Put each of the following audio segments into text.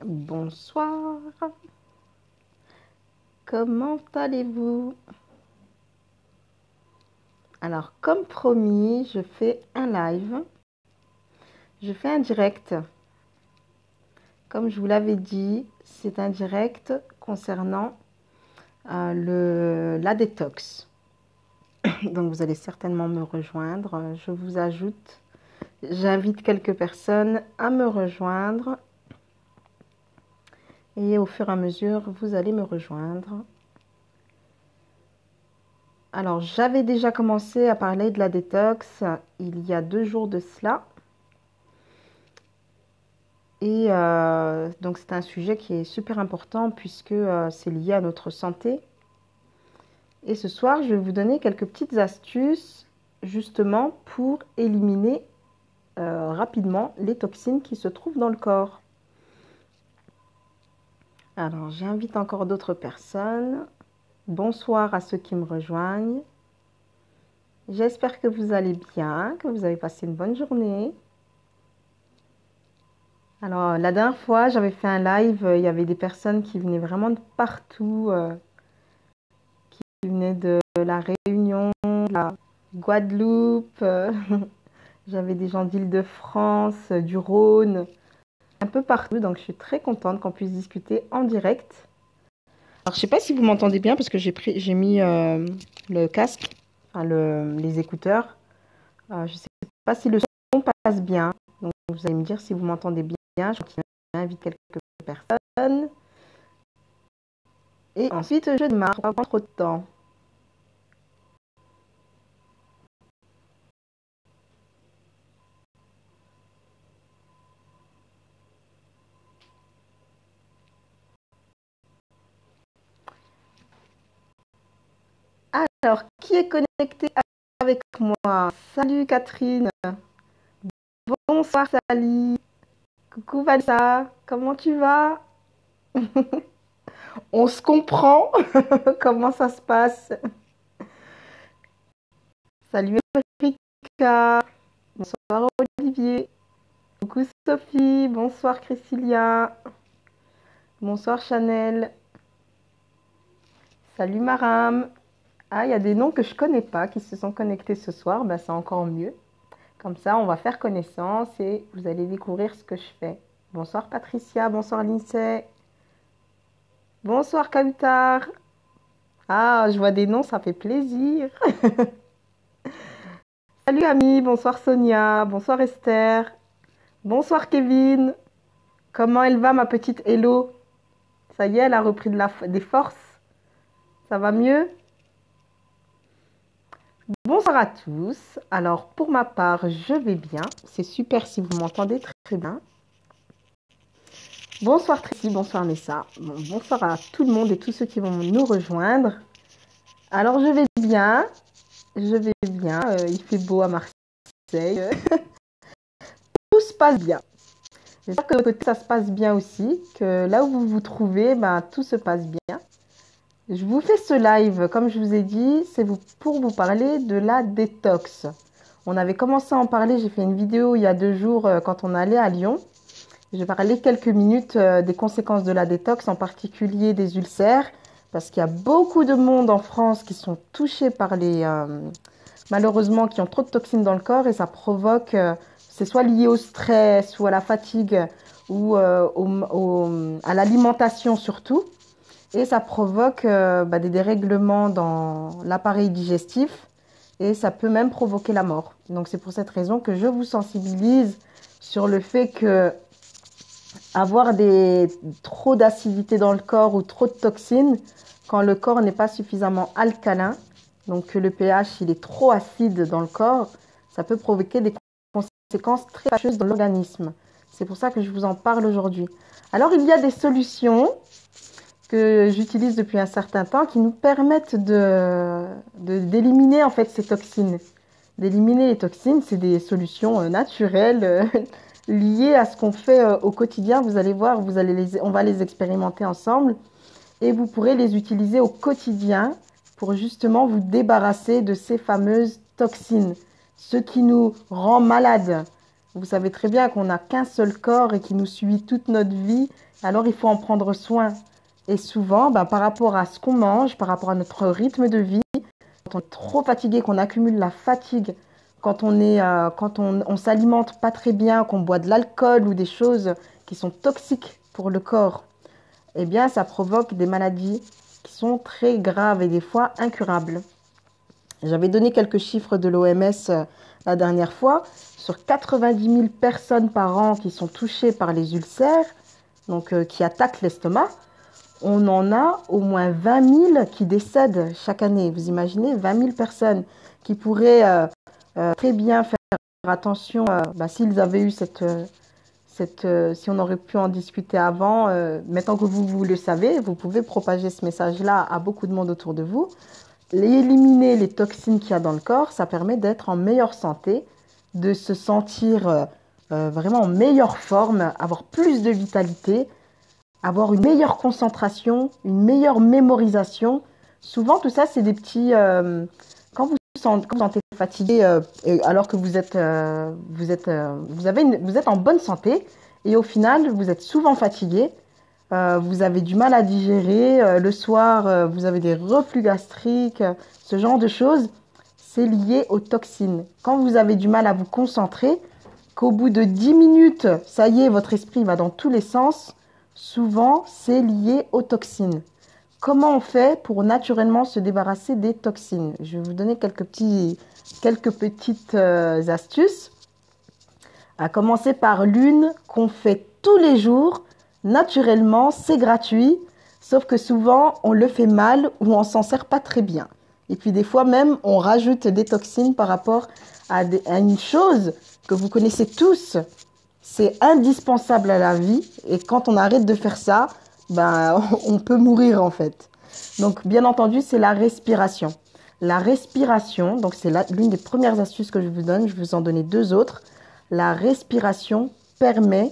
Bonsoir, comment allez-vous? Alors, comme promis, je fais un live, je fais un direct. Comme je vous l'avais dit, c'est un direct concernant la détox. Donc, vous allez certainement me rejoindre. Je vous ajoute, j'invite quelques personnes à me rejoindre. Et au fur et à mesure, vous allez me rejoindre. Alors, j'avais déjà commencé à parler de la détox il y a 2 jours de cela. Et donc, c'est un sujet qui est super important puisque c'est lié à notre santé. Et ce soir, je vais vous donner quelques petites astuces justement pour éliminer rapidement les toxines qui se trouvent dans le corps. Alors, j'invite encore d'autres personnes. Bonsoir à ceux qui me rejoignent. J'espère que vous allez bien, que vous avez passé une bonne journée. Alors, la dernière fois, j'avais fait un live, il y avait des personnes qui venaient vraiment de partout, qui venaient de la Réunion, de la Guadeloupe, j'avais des gens d'Île-de-France, du Rhône, un peu partout, donc je suis très contente qu'on puisse discuter en direct. Alors, je ne sais pas si vous m'entendez bien parce que j'ai mis le casque, enfin les écouteurs. Je ne sais pas si le son passe bien, donc vous allez me dire si vous m'entendez bien. Je continue à inviter quelques personnes. Et ensuite, je démarre, pas prendre trop de temps. Alors, qui est connecté avec moi? Salut Catherine. Bonsoir Sally. Coucou Vanessa. Comment tu vas? On se comprend? Comment ça se passe? Salut Erika. Bonsoir Olivier. Coucou Sophie. Bonsoir Christilia. Bonsoir Chanel. Salut Maram. Ah, il y a des noms que je connais pas qui se sont connectés ce soir. Ben, c'est encore mieux. Comme ça, on va faire connaissance et vous allez découvrir ce que je fais. Bonsoir Patricia, bonsoir Lindsay. Bonsoir Kautar. Ah, je vois des noms, ça fait plaisir. Salut Ami, bonsoir Sonia, bonsoir Esther. Bonsoir Kevin. Comment elle va ma petite Hello? Ça y est, elle a repris des forces. Ça va mieux? Bonsoir à tous. Alors, pour ma part, je vais bien. C'est super si vous m'entendez très, très bien. Bonsoir Tracy, bonsoir Nessa. Bon, bonsoir à tout le monde et tous ceux qui vont nous rejoindre. Alors, je vais bien. Je vais bien. Il fait beau à Marseille. Tout se passe bien. J'espère que de votre côté, ça se passe bien aussi. Que là où vous vous trouvez, ben, tout se passe bien. Je vous fais ce live, comme je vous ai dit, c'est pour vous parler de la détox. On avait commencé à en parler, j'ai fait une vidéo il y a 2 jours quand on allait à Lyon. J'ai parlé quelques minutes des conséquences de la détox, en particulier des ulcères, parce qu'il y a beaucoup de monde en France qui sont touchés par malheureusement, qui ont trop de toxines dans le corps et ça provoque, c'est soit lié au stress ou à la fatigue ou à l'alimentation surtout. Et ça provoque des dérèglements dans l'appareil digestif et ça peut même provoquer la mort. Donc c'est pour cette raison que je vous sensibilise sur le fait que avoir trop d'acidité dans le corps ou trop de toxines quand le corps n'est pas suffisamment alcalin, donc que le pH il est trop acide dans le corps, ça peut provoquer des conséquences très fâcheuses dans l'organisme. C'est pour ça que je vous en parle aujourd'hui. Alors il y a des solutions que j'utilise depuis un certain temps qui nous permettent d'éliminer en fait ces toxines. D'éliminer les toxines, c'est des solutions naturelles liées à ce qu'on fait au quotidien. Vous allez voir, on va les expérimenter ensemble et vous pourrez les utiliser au quotidien pour justement vous débarrasser de ces fameuses toxines. Ce qui nous rend malades, Vous savez très bien qu'on n'a qu'un seul corps et qui nous suit toute notre vie. Alors, il faut en prendre soin. Et souvent, par rapport à ce qu'on mange, par rapport à notre rythme de vie, quand on est trop fatigué, qu'on accumule la fatigue, quand on s'alimente pas très bien, qu'on boit de l'alcool ou des choses qui sont toxiques pour le corps, eh bien, ça provoque des maladies qui sont très graves et des fois incurables. J'avais donné quelques chiffres de l'OMS la dernière fois. Sur 90 000 personnes par an qui sont touchées par les ulcères, donc qui attaquent l'estomac, on en a au moins 20 000 qui décèdent chaque année. Vous imaginez, 20 000 personnes qui pourraient très bien faire attention s'ils avaient eu si on aurait pu en discuter avant. Maintenant que vous le savez, vous pouvez propager ce message-là à beaucoup de monde autour de vous. Éliminer les toxines qu'il y a dans le corps, ça permet d'être en meilleure santé, de se sentir vraiment en meilleure forme, avoir plus de vitalité, avoir une meilleure concentration, une meilleure mémorisation. Souvent, tout ça, c'est des petits... quand vous vous sentez fatigué alors que vous êtes en bonne santé et au final, vous êtes souvent fatigué, vous avez du mal à digérer, le soir, vous avez des reflux gastriques, ce genre de choses, c'est lié aux toxines. Quand vous avez du mal à vous concentrer, qu'au bout de 10 minutes, ça y est, votre esprit va dans tous les sens, souvent, c'est lié aux toxines. Comment on fait pour naturellement se débarrasser des toxines? Je vais vous donner quelques petites astuces. À commencer par l'une qu'on fait tous les jours. Naturellement, c'est gratuit, sauf que souvent, on le fait mal ou on s'en sert pas très bien. Et puis des fois même, on rajoute des toxines par rapport à une chose que vous connaissez tous. C'est indispensable à la vie et quand on arrête de faire ça, on peut mourir en fait. Donc bien entendu, c'est la respiration. La respiration, donc c'est l'une des premières astuces que je vous donne, je vais vous en donner deux autres. La respiration permet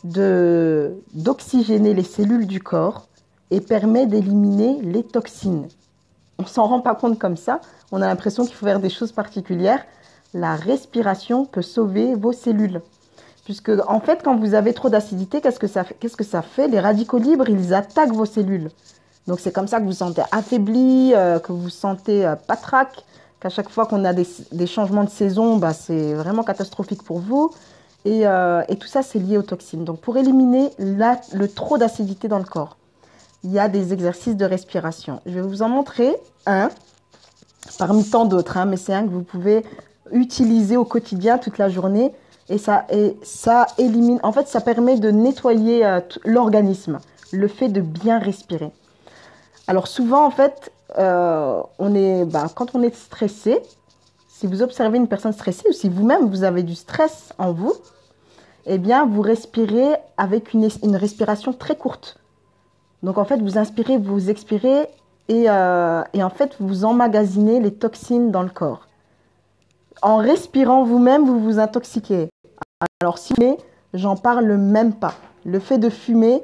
d'oxygéner les cellules du corps et permet d'éliminer les toxines. On ne s'en rend pas compte comme ça, on a l'impression qu'il faut faire des choses particulières. La respiration peut sauver vos cellules. Puisque, en fait, quand vous avez trop d'acidité, qu'est-ce que ça fait? Les radicaux libres, ils attaquent vos cellules. Donc, c'est comme ça que vous vous sentez affaibli, que vous vous sentez patraque, qu'à chaque fois qu'on a des changements de saison, c'est vraiment catastrophique pour vous. Et tout ça, c'est lié aux toxines. Donc, pour éliminer le trop d'acidité dans le corps, il y a des exercices de respiration. Je vais vous en montrer un, parmi tant d'autres, mais c'est un que vous pouvez utiliser au quotidien, toute la journée. Et ça élimine, en fait, ça permet de nettoyer l'organisme, le fait de bien respirer. Alors souvent, en fait, quand on est stressé, si vous observez une personne stressée ou si vous-même, vous avez du stress en vous, eh bien, vous respirez avec une respiration très courte. Donc, en fait, vous inspirez, vous expirez et en fait, vous emmagasinez les toxines dans le corps. En respirant vous-même, vous vous intoxiquez. Alors, si mais j'en parle même pas. Le fait de fumer,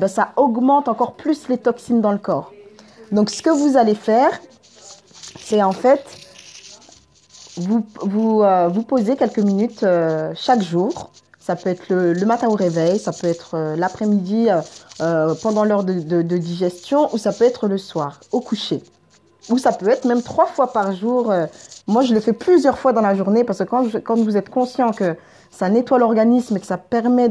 ça augmente encore plus les toxines dans le corps. Donc, ce que vous allez faire, c'est en fait, vous posez quelques minutes chaque jour. Ça peut être le matin au réveil, ça peut être l'après-midi pendant l'heure de digestion, ou ça peut être le soir, au coucher. Ou ça peut être même 3 fois par jour. Moi, je le fais plusieurs fois dans la journée parce que quand vous êtes conscient que ça nettoie l'organisme et que ça permet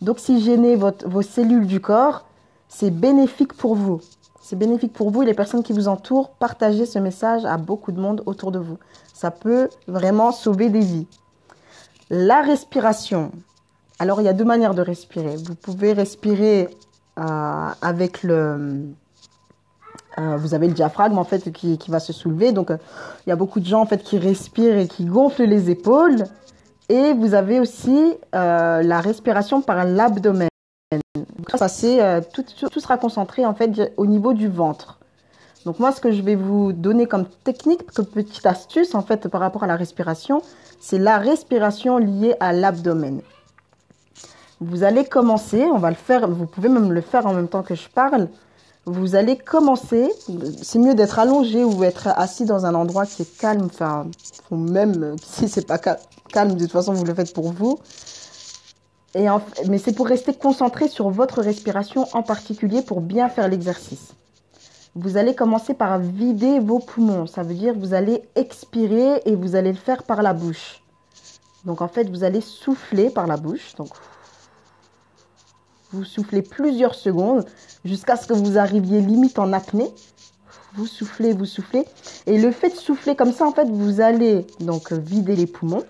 d'oxygéner vos cellules du corps, c'est bénéfique pour vous. C'est bénéfique pour vous et les personnes qui vous entourent. Partagez ce message à beaucoup de monde autour de vous. Ça peut vraiment sauver des vies. La respiration. Alors, il y a 2 manières de respirer. Vous pouvez respirer avec vous avez le diaphragme en fait qui va se soulever. Donc, il y a beaucoup de gens en fait qui respirent et qui gonflent les épaules. Et vous avez aussi la respiration par l'abdomen. Tout sera concentré en fait au niveau du ventre. Donc moi, ce que je vais vous donner comme technique, comme petite astuce en fait par rapport à la respiration, c'est la respiration liée à l'abdomen. Vous allez commencer, on va le faire, vous pouvez même le faire en même temps que je parle. Vous allez commencer, c'est mieux d'être allongé ou être assis dans un endroit qui est calme, enfin, ou même si c'est pas calme, calme, de toute façon, vous le faites pour vous. Mais c'est pour rester concentré sur votre respiration en particulier pour bien faire l'exercice. Vous allez commencer par vider vos poumons. Ça veut dire que vous allez expirer et vous allez le faire par la bouche. Donc en fait, vous allez souffler par la bouche. Donc vous soufflez plusieurs secondes jusqu'à ce que vous arriviez limite en apnée. Vous soufflez, vous soufflez. Et le fait de souffler comme ça, en fait, vous allez donc vider les poumons.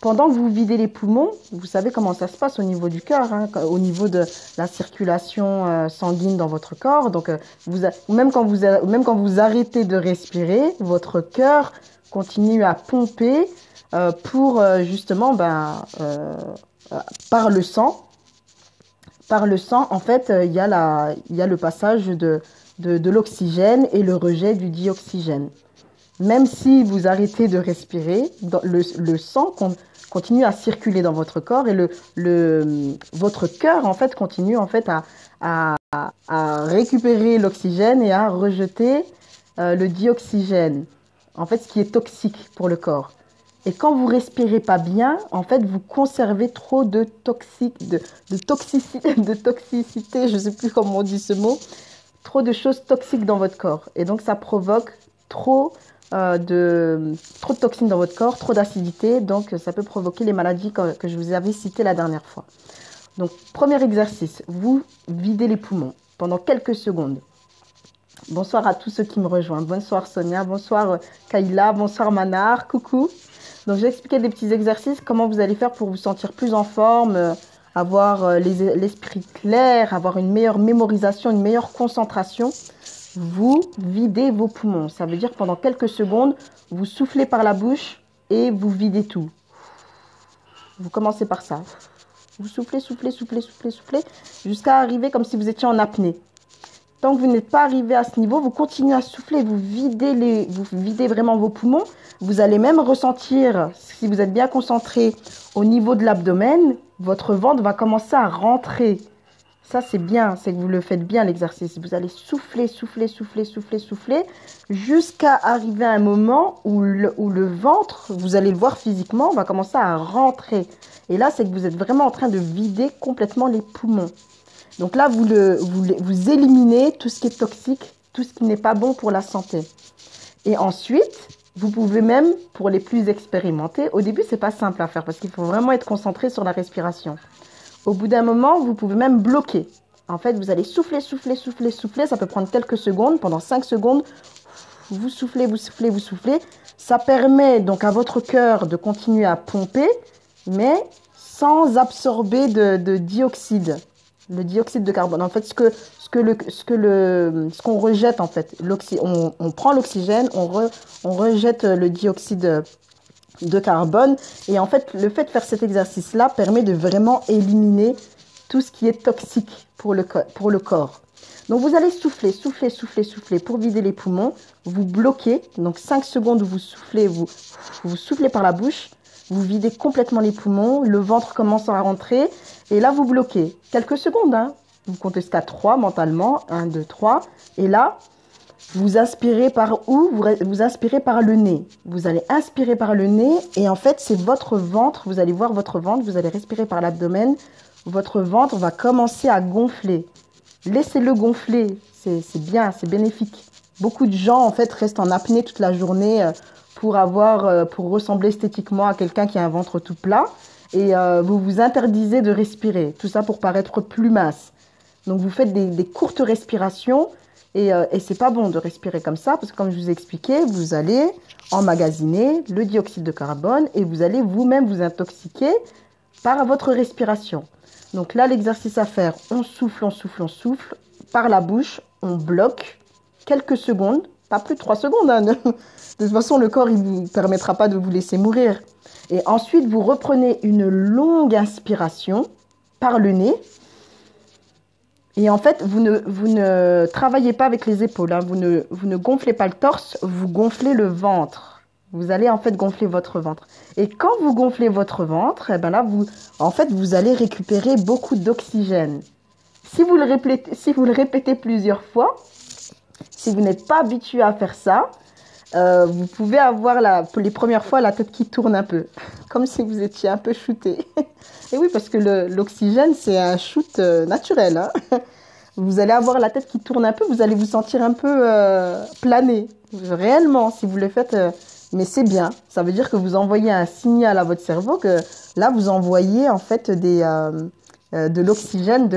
Pendant que vous videz les poumons, vous savez comment ça se passe au niveau du cœur, hein, au niveau de la circulation sanguine dans votre corps. Donc, même quand vous arrêtez de respirer, votre cœur continue à pomper pour justement, par le sang. Par le sang, en fait, il y a le passage de l'oxygène et le rejet du dioxygène. Même si vous arrêtez de respirer, le sang continue à circuler dans votre corps et votre cœur en fait continue en fait à récupérer l'oxygène et à rejeter le dioxygène, en fait ce qui est toxique pour le corps. Et quand vous respirez pas bien, en fait vous conservez trop de toxicité, je sais plus comment on dit ce mot, trop de choses toxiques dans votre corps. Et donc ça provoque trop de toxines dans votre corps, trop d'acidité, donc ça peut provoquer les maladies que je vous avais citées la dernière fois. Donc, premier exercice, vous videz les poumons pendant quelques secondes. Bonsoir à tous ceux qui me rejoignent. Bonsoir Sonia, bonsoir Kayla, bonsoir Manar, coucou. Donc, j'ai expliqué des petits exercices, comment vous allez faire pour vous sentir plus en forme, avoir l'esprit clair, avoir une meilleure mémorisation, une meilleure concentration. Vous videz vos poumons. Ça veut dire que pendant quelques secondes, vous soufflez par la bouche et vous videz tout. Vous commencez par ça. Vous soufflez, soufflez, soufflez, soufflez, soufflez, jusqu'à arriver comme si vous étiez en apnée. Tant que vous n'êtes pas arrivé à ce niveau, vous continuez à souffler, vous videz vraiment vos poumons. Vous allez même ressentir, si vous êtes bien concentré au niveau de l'abdomen, votre ventre va commencer à rentrer. Ça, c'est bien, c'est que vous le faites bien, l'exercice. Vous allez souffler, souffler, souffler, souffler, souffler, jusqu'à arriver à un moment où le ventre, vous allez le voir physiquement, va commencer à rentrer. Et là, c'est que vous êtes vraiment en train de vider complètement les poumons. Donc là, vous éliminez tout ce qui est toxique, tout ce qui n'est pas bon pour la santé. Et ensuite, vous pouvez même, pour les plus expérimentés, au début, c'est pas simple à faire parce qu'il faut vraiment être concentré sur la respiration. Au bout d'un moment, vous pouvez même bloquer. En fait, vous allez souffler, souffler, souffler, souffler. Ça peut prendre quelques secondes. Pendant 5 secondes, vous soufflez, vous soufflez, vous soufflez. Ça permet donc à votre cœur de continuer à pomper, mais sans absorber de dioxyde. Le dioxyde de carbone. En fait, ce qu'on rejette, en fait, on prend l'oxygène, on rejette le dioxyde de carbone. Et en fait, le fait de faire cet exercice-là permet de vraiment éliminer tout ce qui est toxique pour le corps. Donc, vous allez souffler, souffler, souffler, souffler pour vider les poumons. Vous bloquez. Donc, 5 secondes où vous soufflez, vous soufflez par la bouche. Vous videz complètement les poumons. Le ventre commence à rentrer. Et là, vous bloquez. Quelques secondes, hein. Vous comptez jusqu'à 3 mentalement. 1, 2, 3. Et là, vous inspirez par où? Vous inspirez par le nez. Vous allez inspirer par le nez et en fait, c'est votre ventre. Vous allez voir votre ventre. Vous allez respirer par l'abdomen. Votre ventre va commencer à gonfler. Laissez-le gonfler. C'est bien, c'est bénéfique. Beaucoup de gens, en fait, restent en apnée toute la journée pour ressembler esthétiquement à quelqu'un qui a un ventre tout plat. Et vous vous interdisez de respirer. Tout ça pour paraître plus mince. Donc, vous faites des courtes respirations. Et c'est pas bon de respirer comme ça parce que comme je vous ai expliqué, vous allez emmagasiner le dioxyde de carbone et vous allez vous-même vous intoxiquer par votre respiration. Donc là, l'exercice à faire, on souffle, on souffle, on souffle. Par la bouche, on bloque quelques secondes, pas plus de 3 secondes. Hein. De toute façon, le corps, il ne vous permettra pas de vous laisser mourir. Et ensuite, vous reprenez une longue inspiration par le nez. Et en fait, vous ne travaillez pas avec les épaules, hein. Vous ne gonflez pas le torse, vous gonflez le ventre. Vous allez en fait gonfler votre ventre. Et quand vous gonflez votre ventre, eh ben là, vous allez récupérer beaucoup d'oxygène. Si vous le répétez plusieurs fois, si vous n'êtes pas habitué à faire ça, vous pouvez avoir les premières fois la tête qui tourne un peu, comme si vous étiez un peu shooté. Et oui, parce que l'oxygène, c'est un shoot naturel, hein. Vous allez avoir la tête qui tourne un peu, vous allez vous sentir un peu planer. Réellement, si vous le faites, mais c'est bien. Ça veut dire que vous envoyez un signal à votre cerveau que là, vous envoyez en fait de l'oxygène,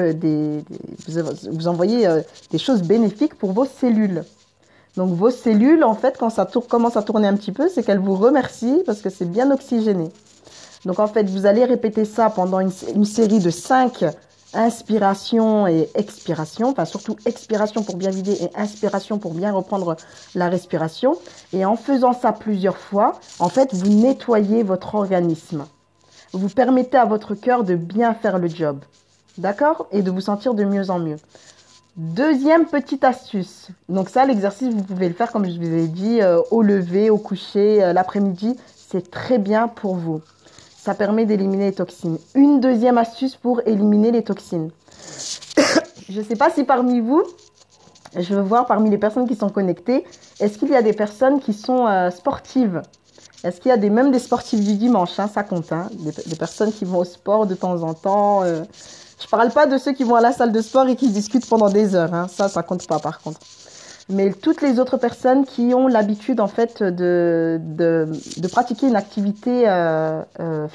vous envoyez des choses bénéfiques pour vos cellules. Donc vos cellules, en fait, quand ça commence à tourner un petit peu, c'est qu'elles vous remercient parce que c'est bien oxygéné. Donc en fait, vous allez répéter ça pendant une série de 5 inspiration et expiration, enfin surtout expiration pour bien vider et inspiration pour bien reprendre la respiration. Et en faisant ça plusieurs fois, en fait, vous nettoyez votre organisme. Vous permettez à votre cœur de bien faire le job, d'accord? Et de vous sentir de mieux en mieux. Deuxième petite astuce. Donc ça, l'exercice, vous pouvez le faire comme je vous ai dit, au lever, au coucher, l'après-midi. C'est très bien pour vous. Ça permet d'éliminer les toxines. Une deuxième astuce pour éliminer les toxines. Je ne sais pas si parmi vous, je veux voir parmi les personnes qui sont connectées, est-ce qu'il y a des personnes qui sont sportives? Est-ce qu'il y a même des sportifs du dimanche, hein, ça compte, hein, des personnes qui vont au sport de temps en temps. Je ne parle pas de ceux qui vont à la salle de sport et qui discutent pendant des heures. Hein, ça compte pas par contre. Mais toutes les autres personnes qui ont l'habitude en fait de pratiquer une activité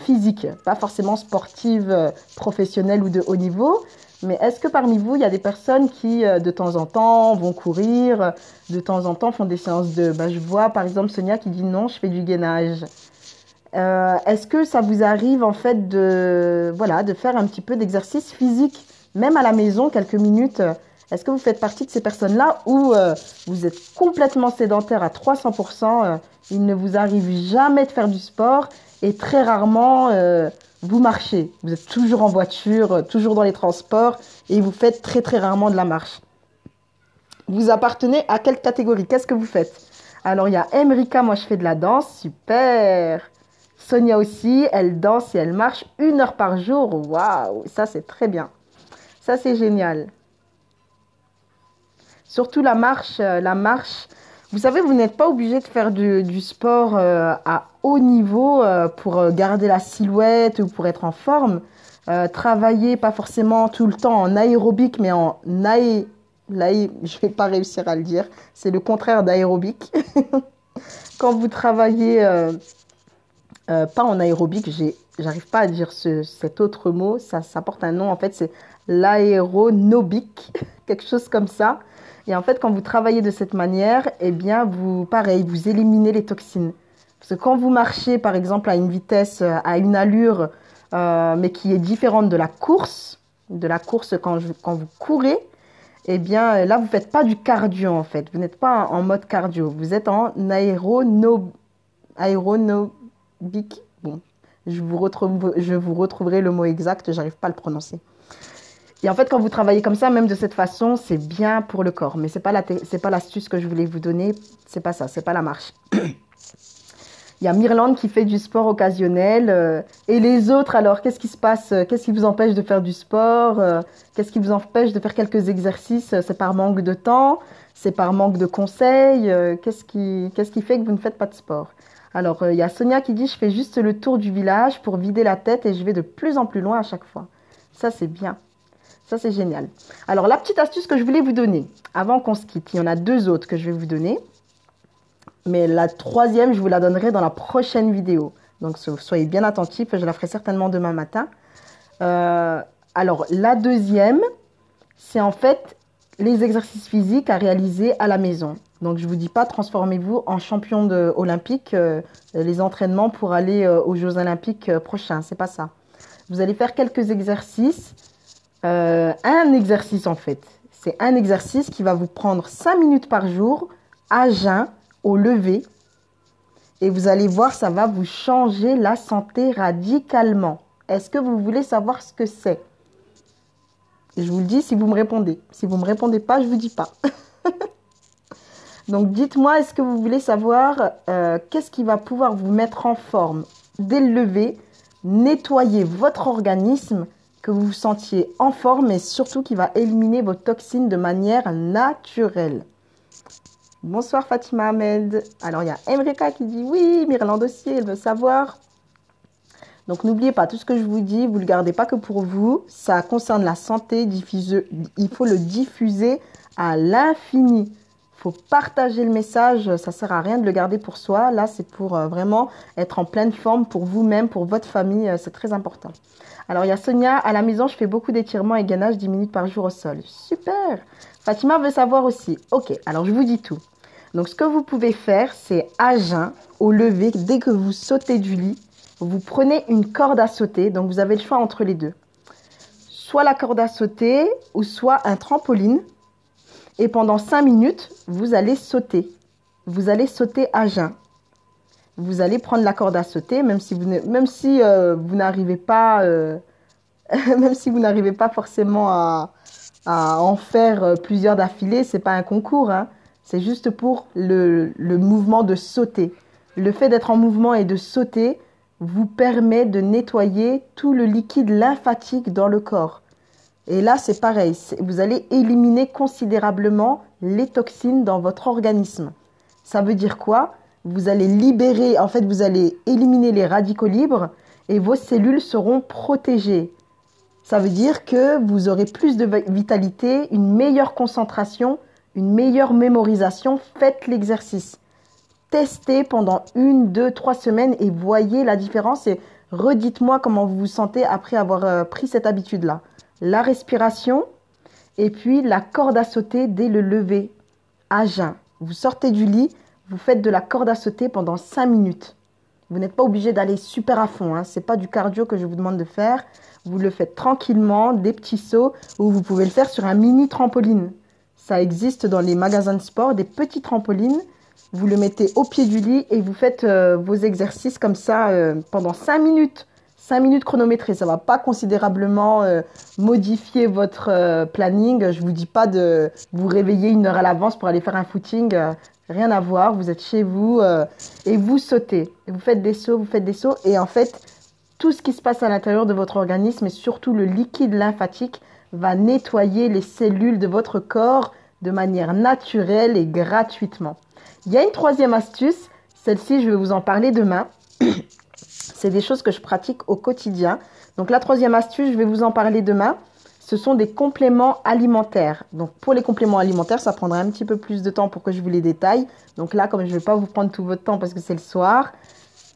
physique, pas forcément sportive, professionnelle ou de haut niveau, mais est-ce que parmi vous, il y a des personnes qui de temps en temps vont courir, de temps en temps font des séances je vois par exemple Sonia qui dit non, je fais du gainage. Est-ce que ça vous arrive en fait de faire un petit peu d'exercice physique, même à la maison, quelques minutes? Est-ce que vous faites partie de ces personnes-là où vous êtes complètement sédentaire à 300%, il ne vous arrive jamais de faire du sport et très rarement vous marchez. Vous êtes toujours en voiture, toujours dans les transports et vous faites très très rarement de la marche. Vous appartenez à quelle catégorie? Qu'est-ce que vous faites? Alors il y a Emrika, moi je fais de la danse, super. Sonia aussi, elle danse et elle marche 1 heure par jour. Waouh, ça c'est très bien. Ça c'est génial. Surtout la marche. Vous savez, vous n'êtes pas obligé de faire du sport à haut niveau pour garder la silhouette ou pour être en forme. Travailler pas forcément tout le temps en aérobic, mais en je vais pas réussir à le dire. C'est le contraire d'aérobic. Quand vous travaillez pas en aérobic, j'arrive pas à dire cet autre mot. Ça porte un nom. En fait, c'est l'aéronobique, quelque chose comme ça. Et en fait, quand vous travaillez de cette manière, eh bien, vous éliminez les toxines. Parce que quand vous marchez, par exemple, à une vitesse, à une allure, mais qui est différente de la course quand vous courez, eh bien, là, vous faites pas du cardio, en fait. Vous n'êtes pas en mode cardio. Vous êtes en aéronobique. Bon, je vous retrouverai le mot exact, j'arrive pas à le prononcer. Et en fait, quand vous travaillez comme ça, même de cette façon, c'est bien pour le corps. Mais c'est pas l'astuce que je voulais vous donner. C'est pas ça, c'est pas la marche. Il y a Myrlande qui fait du sport occasionnel. Et les autres, alors, qu'est-ce qui se passe? Qu'est-ce qui vous empêche de faire du sport? Qu'est-ce qui vous empêche de faire quelques exercices? C'est par manque de temps? C'est par manque de conseils? Qu'est-ce qui fait que vous ne faites pas de sport? Alors, il y a Sonia qui dit « Je fais juste le tour du village pour vider la tête et je vais de plus en plus loin à chaque fois. » Ça, c'est bien. Ça, c'est génial. Alors, la petite astuce que je voulais vous donner, avant qu'on se quitte, il y en a 2 autres que je vais vous donner. Mais la 3e, je vous la donnerai dans la prochaine vidéo. Donc, soyez bien attentifs, je la ferai certainement demain matin. Alors, la 2e, c'est en fait les exercices physiques à réaliser à la maison. Donc, je ne vous dis pas transformez-vous en champion olympique, les entraînements pour aller aux Jeux olympiques prochains. C'est pas ça. Vous allez faire quelques exercices. Un exercice en fait. C'est un exercice qui va vous prendre 5 minutes par jour à jeun, au lever. Et vous allez voir, ça va vous changer la santé radicalement. Est-ce que vous voulez savoir ce que c'est? Je vous le dis si vous me répondez. Si vous ne me répondez pas, je ne vous dis pas. Donc dites-moi, est-ce que vous voulez savoir qu'est-ce qui va pouvoir vous mettre en forme dès le lever, nettoyer votre organisme, que vous vous sentiez en forme et surtout qui va éliminer vos toxines de manière naturelle. Bonsoir Fatima Ahmed. Alors il y a Emrika qui dit oui, Myrlande aussi, elle veut savoir. Donc n'oubliez pas, tout ce que je vous dis, vous ne le gardez pas que pour vous. Ça concerne la santé, il faut le diffuser à l'infini. Il faut partager le message, ça ne sert à rien de le garder pour soi. Là, c'est pour vraiment être en pleine forme pour vous-même, pour votre famille, c'est très important. Alors il y a Sonia, à la maison, je fais beaucoup d'étirements et gainage 10 minutes par jour au sol. Super. Fatima veut savoir aussi. Ok, alors je vous dis tout. Donc ce que vous pouvez faire, c'est à jeun, au lever, dès que vous sautez du lit, vous prenez une corde à sauter, donc vous avez le choix entre les deux. Soit la corde à sauter ou soit un trampoline. Et pendant 5 minutes, vous allez sauter. Vous allez sauter à jeun. Vous allez prendre la corde à sauter, même si vous n'arrivez pas, même si vous n'arrivez pas forcément à en faire plusieurs d'affilée. C'est pas un concours, hein. C'est juste pour le mouvement de sauter. Le fait d'être en mouvement et de sauter vous permet de nettoyer tout le liquide lymphatique dans le corps. Et là, c'est pareil. Vous allez éliminer considérablement les toxines dans votre organisme. Ça veut dire quoi? Vous allez libérer, en fait, vous allez éliminer les radicaux libres et vos cellules seront protégées. Ça veut dire que vous aurez plus de vitalité, une meilleure concentration, une meilleure mémorisation. Faites l'exercice. Testez pendant 1, 2, 3 semaines et voyez la différence et redites-moi comment vous vous sentez après avoir pris cette habitude-là. La respiration et puis la corde à sauter dès le lever, à jeun. Vous sortez du lit, vous faites de la corde à sauter pendant 5 minutes. Vous n'êtes pas obligé d'aller super à fond, hein. Ce n'est pas du cardio que je vous demande de faire. Vous le faites tranquillement, des petits sauts, ou vous pouvez le faire sur un mini trampoline. Ça existe dans les magasins de sport, des petits trampolines. Vous le mettez au pied du lit et vous faites vos exercices comme ça pendant 5 minutes. 5 minutes chronométrées. Ça ne va pas considérablement modifier votre planning. Je ne vous dis pas de vous réveiller 1 heure à l'avance pour aller faire un footing. Rien à voir. Vous êtes chez vous et vous sautez. Et vous faites des sauts, vous faites des sauts. Et en fait, tout ce qui se passe à l'intérieur de votre organisme et surtout le liquide lymphatique va nettoyer les cellules de votre corps de manière naturelle et gratuitement. Il y a une troisième astuce, celle-ci je vais vous en parler demain. C'est des choses que je pratique au quotidien. Donc la troisième astuce, je vais vous en parler demain. Ce sont des compléments alimentaires. Donc pour les compléments alimentaires, ça prendra un petit peu plus de temps pour que je vous les détaille. Donc là, comme je ne vais pas vous prendre tout votre temps parce que c'est le soir,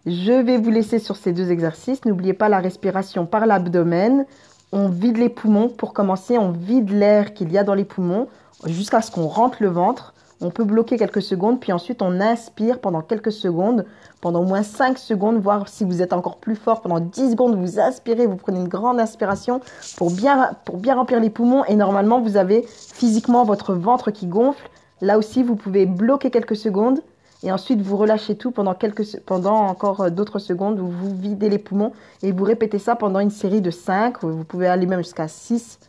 je vais vous laisser sur ces 2 exercices. N'oubliez pas la respiration par l'abdomen. On vide les poumons. Pour commencer, on vide l'air qu'il y a dans les poumons jusqu'à ce qu'on rentre le ventre. On peut bloquer quelques secondes, puis ensuite on inspire pendant quelques secondes, pendant au moins 5 secondes, voire si vous êtes encore plus fort, pendant 10 secondes, vous inspirez, vous prenez une grande inspiration pour bien remplir les poumons et normalement vous avez physiquement votre ventre qui gonfle. Là aussi, vous pouvez bloquer quelques secondes et ensuite vous relâchez tout pendant encore d'autres secondes où vous videz les poumons et vous répétez ça pendant une série de 5, vous pouvez aller même jusqu'à 6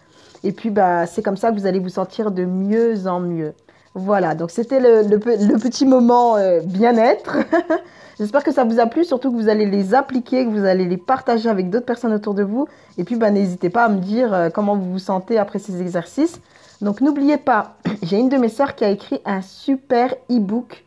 et puis c'est comme ça que vous allez vous sentir de mieux en mieux. Voilà, donc c'était le petit moment bien-être. J'espère que ça vous a plu, surtout que vous allez les appliquer, que vous allez les partager avec d'autres personnes autour de vous. Et puis, n'hésitez pas à me dire comment vous vous sentez après ces exercices. Donc, n'oubliez pas, j'ai une de mes sœurs qui a écrit un super e-book.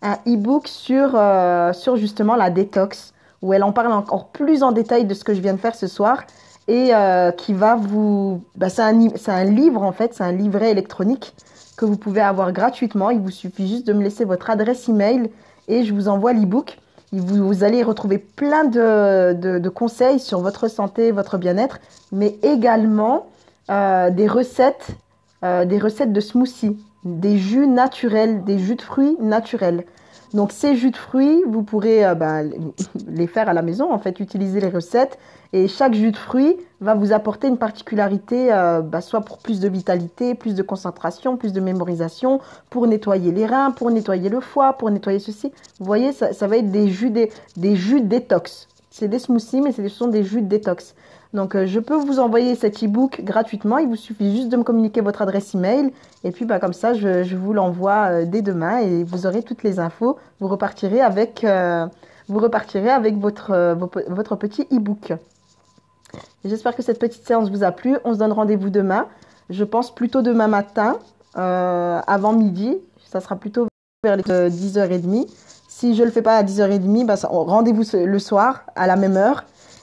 Un e-book sur justement la détox, où elle en parle encore plus en détail de ce que je viens de faire ce soir. Et qui va vous... c'est un livre en fait, c'est un livret électronique que vous pouvez avoir gratuitement. Il vous suffit juste de me laisser votre adresse email et je vous envoie l'e-book. Vous allez retrouver plein de conseils sur votre santé, votre bien-être, mais également des recettes de smoothies, des jus naturels, des jus de fruits naturels. Donc ces jus de fruits, vous pourrez les faire à la maison, en fait, utiliser les recettes. Et chaque jus de fruits va vous apporter une particularité, soit pour plus de vitalité, plus de concentration, plus de mémorisation, pour nettoyer les reins, pour nettoyer le foie, pour nettoyer ceci. Vous voyez, ça va être des jus détox. C'est des smoothies, mais ce sont des jus détox. Donc, je peux vous envoyer cet e-book gratuitement. Il vous suffit juste de me communiquer votre adresse email. Et puis, comme ça, je vous l'envoie dès demain et vous aurez toutes les infos. Vous repartirez avec votre petit e-book. J'espère que cette petite séance vous a plu. On se donne rendez-vous demain. Je pense plutôt demain matin, avant midi. Ça sera plutôt vers les 10h30. Si je ne le fais pas à 10h30, bah, rendez-vous le soir à la même heure.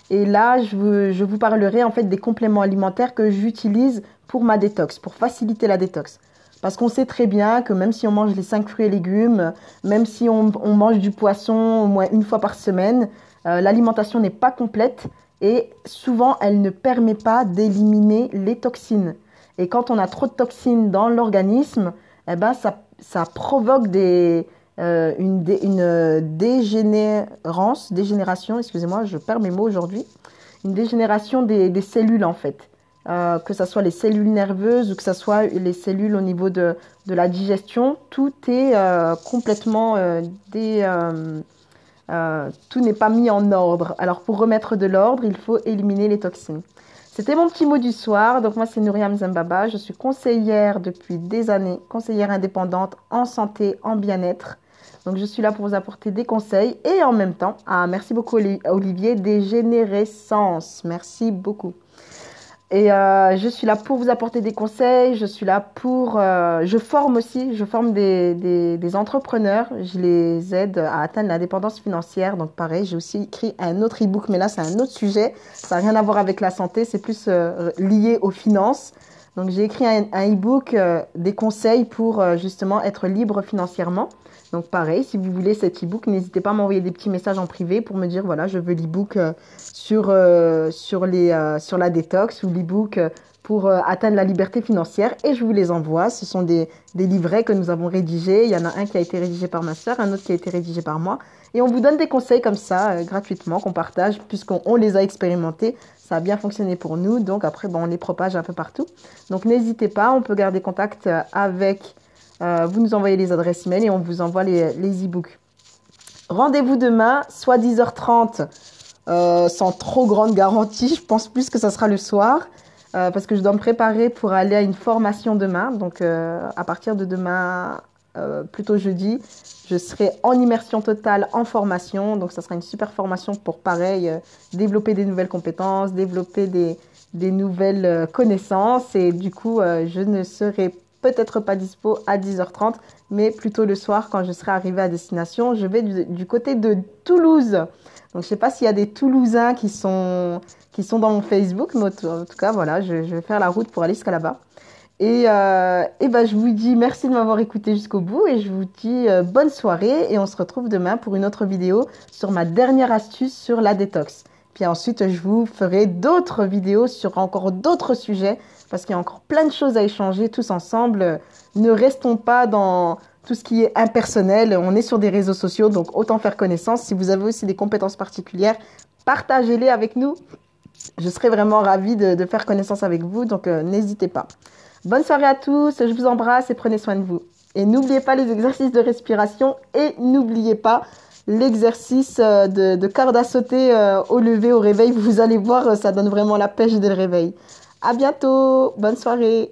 Et là, je vous parlerai en fait des compléments alimentaires que j'utilise pour ma détox, pour faciliter la détox. Parce qu'on sait très bien que même si on mange les 5 fruits et légumes, même si on mange du poisson au moins une fois par semaine, l'alimentation n'est pas complète et souvent elle ne permet pas d'éliminer les toxines. Et quand on a trop de toxines dans l'organisme, eh ben ça provoque une dégénération, excusez-moi, je perds mes mots aujourd'hui, une dégénération des cellules en fait. Que ce soit les cellules nerveuses ou que ce soit les cellules au niveau de la digestion, tout est complètement tout n'est pas mis en ordre. Alors pour remettre de l'ordre, il faut éliminer les toxines. C'était mon petit mot du soir. Donc moi c'est Nouriam Zembaba, je suis conseillère depuis des années, conseillère indépendante en santé, en bien-être. Donc je suis là pour vous apporter des conseils et en même temps, merci beaucoup Olivier, des générescences. Merci beaucoup. Et je suis là pour vous apporter des conseils, je suis là pour... je forme aussi, je forme des entrepreneurs, je les aide à atteindre l'indépendance financière. Donc pareil, j'ai aussi écrit un autre e-book, mais là c'est un autre sujet, ça n'a rien à voir avec la santé, c'est plus lié aux finances. Donc j'ai écrit un e-book, des conseils pour justement être libre financièrement. Donc pareil, si vous voulez cet e-book, n'hésitez pas à m'envoyer des petits messages en privé pour me dire, voilà, je veux l'e-book sur la détox ou l'e-book pour atteindre la liberté financière et je vous les envoie. Ce sont des livrets que nous avons rédigés. Il y en a un qui a été rédigé par ma sœur, un autre qui a été rédigé par moi. Et on vous donne des conseils comme ça, gratuitement, qu'on partage, puisqu'on les a expérimentés. Ça a bien fonctionné pour nous. Donc après, on les propage un peu partout. Donc n'hésitez pas, on peut garder contact avec... vous nous envoyez les adresses mail et on vous envoie les e-books. Rendez-vous demain, soit 10h30, sans trop grande garantie. Je pense plus que ça sera le soir parce que je dois me préparer pour aller à une formation demain. Donc, à partir de demain, plutôt jeudi, je serai en immersion totale en formation. Donc, ça sera une super formation pour, pareil, développer des nouvelles compétences, développer des nouvelles connaissances. Et du coup, je ne serai peut-être pas dispo à 10h30, mais plutôt le soir quand je serai arrivée à destination. Je vais du côté de Toulouse. Donc, je ne sais pas s'il y a des Toulousains qui sont dans mon Facebook, mais en tout cas, voilà, je vais faire la route pour aller jusqu'à là-bas. Et je vous dis merci de m'avoir écouté jusqu'au bout et je vous dis bonne soirée et on se retrouve demain pour une autre vidéo sur ma dernière astuce sur la détox. Puis ensuite, je vous ferai d'autres vidéos sur encore d'autres sujets parce qu'il y a encore plein de choses à échanger tous ensemble. Ne restons pas dans tout ce qui est impersonnel. On est sur des réseaux sociaux, donc autant faire connaissance. Si vous avez aussi des compétences particulières, partagez-les avec nous. Je serai vraiment ravie de faire connaissance avec vous, donc n'hésitez pas. Bonne soirée à tous, je vous embrasse et prenez soin de vous. Et n'oubliez pas les exercices de respiration et n'oubliez pas l'exercice de corde à sauter au lever, au réveil. Vous allez voir, ça donne vraiment la pêche dès le réveil. À bientôt, bonne soirée.